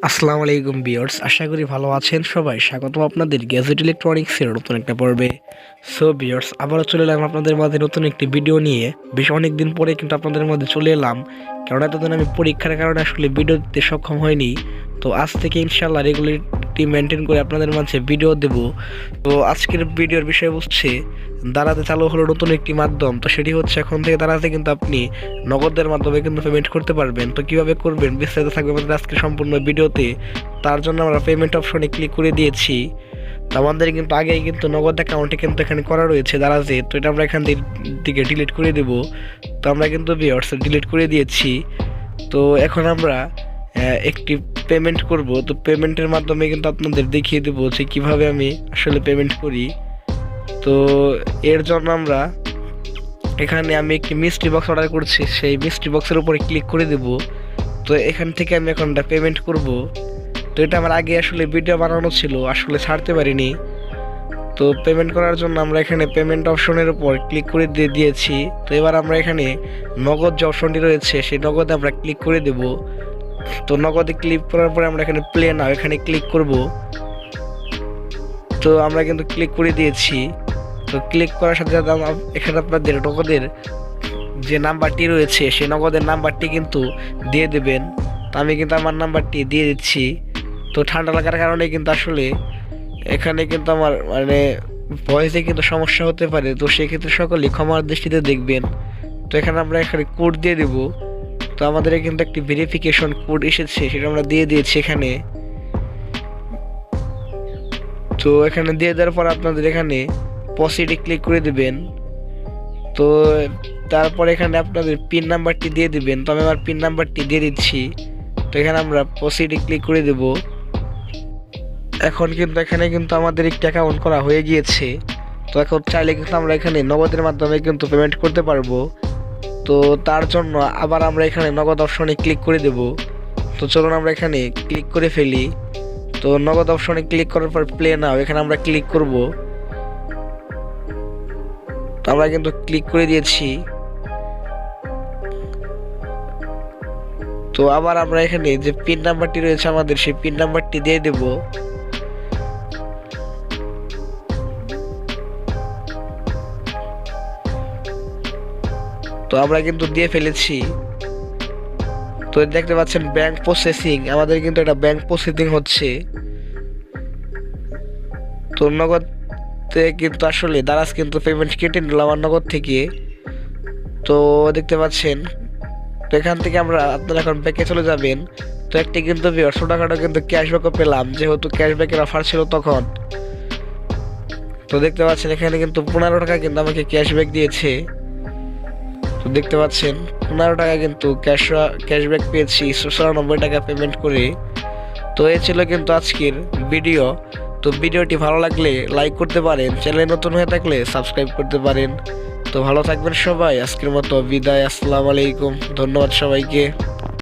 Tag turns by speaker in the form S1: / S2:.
S1: আসসালামু আলাইকুম ভিউয়ার্স, আশা করি ভালো আছেন সবাই। স্বাগতম আপনাদের গ্যাজেট ইলেকট্রনিক্সের নতুন একটা পর্বে। সো ভিউয়ার্স, আবারও চলে এলাম আপনাদের মাঝে নতুন একটি ভিডিও নিয়ে। বেশ অনেক দিন পরে কিন্তু আপনাদের মধ্যে চলে এলাম, কারণ এতদিন আমি পরীক্ষার কারণে আসলে ভিডিও দিতে সক্ষম হয়নি। তো আজ থেকে ইনশাআল্লাহ রেগুলারিটি মেনটেন করে আপনাদের মাঝে ভিডিও দেব। তো আজকের ভিডিওর বিষয় হচ্ছে দারাজে চালু হলো নতুন একটি মাধ্যম। তো সেটি হচ্ছে এখন থেকে দারাজে কিন্তু আপনি নগদের মাধ্যমে কিন্তু পেমেন্ট করতে পারবেন। তো কিভাবে করবেন বিস্তারিত থাকবে আমাদের আজকে সম্পূর্ণ ভিডিওতে। তার জন্য আমরা পেমেন্ট অপশনে ক্লিক করে দিয়েছি। তো আমাদের কিন্তু আগেই কিন্তু নগদ অ্যাকাউন্টে কিন্তু এখানে করা রয়েছে দারাজে। তো এটা আমরা এখান থেকে ডিলিট করে দেব। তো আমরা কিন্তু ভিউয়ার্স ডিলিট করে দিয়েছি। তো এখন আমরা একটি পেমেন্ট করব। তো পেমেন্টের মাধ্যমে কিন্তু আপনাদের দেখিয়ে দেবো যে কীভাবে আমি আসলে পেমেন্ট করি। তো এর জন্য আমরা এখানে আমি একটি মিস্ট্রি বক্স অর্ডার করছি, সেই মিস্ট্রি বক্সের উপরে ক্লিক করে দেব। তো এখান থেকে আমি এখন পেমেন্ট করব। তো এটা আমার আগে আসলে ভিডিও বানানো ছিল, আসলে ছাড়তে পারিনি। তো পেমেন্ট করার জন্য আমরা এখানে পেমেন্ট অপশনের উপর ক্লিক করে দিয়েছি। তো এবার আমরা এখানে নগদ যে অপশনটি রয়েছে সেই নগদে আমরা ক্লিক করে দেব। তো নগদে ক্লিক করার পরে আমরা এখানে প্লে নাও এখানে ক্লিক করব। তো আমরা কিন্তু ক্লিক করে দিয়েছি। তো ক্লিক করার সাথে সাথে এখানে আপনাদের নগদের যে নাম্বারটি রয়েছে সেই নগদের নাম্বারটি কিন্তু দিয়ে দেবেন। তো আমি কিন্তু আমার নাম্বারটি দিয়ে দিচ্ছি। তো ঠান্ডা লাগার কারণে কিন্তু আসলে এখানে কিন্তু আমার ভয়েসে কিন্তু সমস্যা হতে পারে। তো সেক্ষেত্রে সকলেই ক্ষমার দৃষ্টিতে দেখবেন। তো এখানে আমরা এখানে কোড দিয়ে দেব। তো আমাদের কিন্তু একটি ভেরিফিকেশন কোড এসেছে, সেটা আমরা দিয়ে দিয়েছি এখানে। তো এখানে দিয়ে দেওয়ার পর আপনাদের এখানে প্রসিডে ক্লিক করে দেবেন। তো তারপর এখানে আপনাদের পিন নাম্বারটি দিয়ে দিবেন। তো আমি আমার পিন নাম্বারটি দিয়ে দিচ্ছি। তো এখানে আমরা প্রসিডে ক্লিক করে দেব। এখন কিন্তু এখানে কিন্তু আমাদের একটি অ্যাকাউন্ট করা হয়ে গিয়েছে। তো এখন চাইলে কিন্তু আমরা এখানে নগদের মাধ্যমে কিন্তু পেমেন্ট করতে পারবো। তো তার জন্য আবার আমরা এখানে নগদ অপশনে ক্লিক করে দেব। তো চলুন আমরা এখানে ক্লিক করে ফেলি। তো নগদ অপশনে ক্লিক করার পর প্লে নাও এখানে আমরা ক্লিক করব। তো আমরা কিন্তু ক্লিক করে দিয়েছি। তো আবার আমরা এখানে যে পিন নাম্বারটি রয়েছে আমাদের সেই পিন নাম্বারটি দিয়ে দেব। তো আমরা কিন্তু দিয়ে ফেলেছি। তো দেখতে পাচ্ছেন ব্যাংক প্রসেসিং, আমাদের কিন্তু এটা ব্যাংক প্রসেসিং হচ্ছে। তো নগদ কিন্তু আসলে দারাজ কিন্তু পেমেন্ট কেটে নিল আমার নগদ থেকে। তো দেখতে পাচ্ছেন। তো এখান থেকে আপনারা এখন ব্যাকে চলে যাবেন। তো একটি কিন্তু ছোটখাটো কিন্তু ক্যাশব্যাকও পেলাম, যেহেতু ক্যাশব্যাকের অফার ছিল তখন। তো দেখতে পাচ্ছেন এখানে কিন্তু 15 টাকা কিন্তু আমাকে ক্যাশব্যাক দিয়েছে। তো দেখতে পাচ্ছেন 15 টাকা কিন্তু ক্যাশব্যাক পেয়েছি 94 টাকা পেমেন্ট করে। তো এই ছিল কিন্তু আজকের ভিডিও। তো ভিডিওটি ভালো লাগলে লাইক করতে পারেন, চ্যানেলে নতুন হয়ে থাকলে সাবস্ক্রাইব করতে পারেন। তো ভালো থাকবেন সবাই, আজকের মতো বিদায়। আসসালামু আলাইকুম, ধন্যবাদ সবাইকে।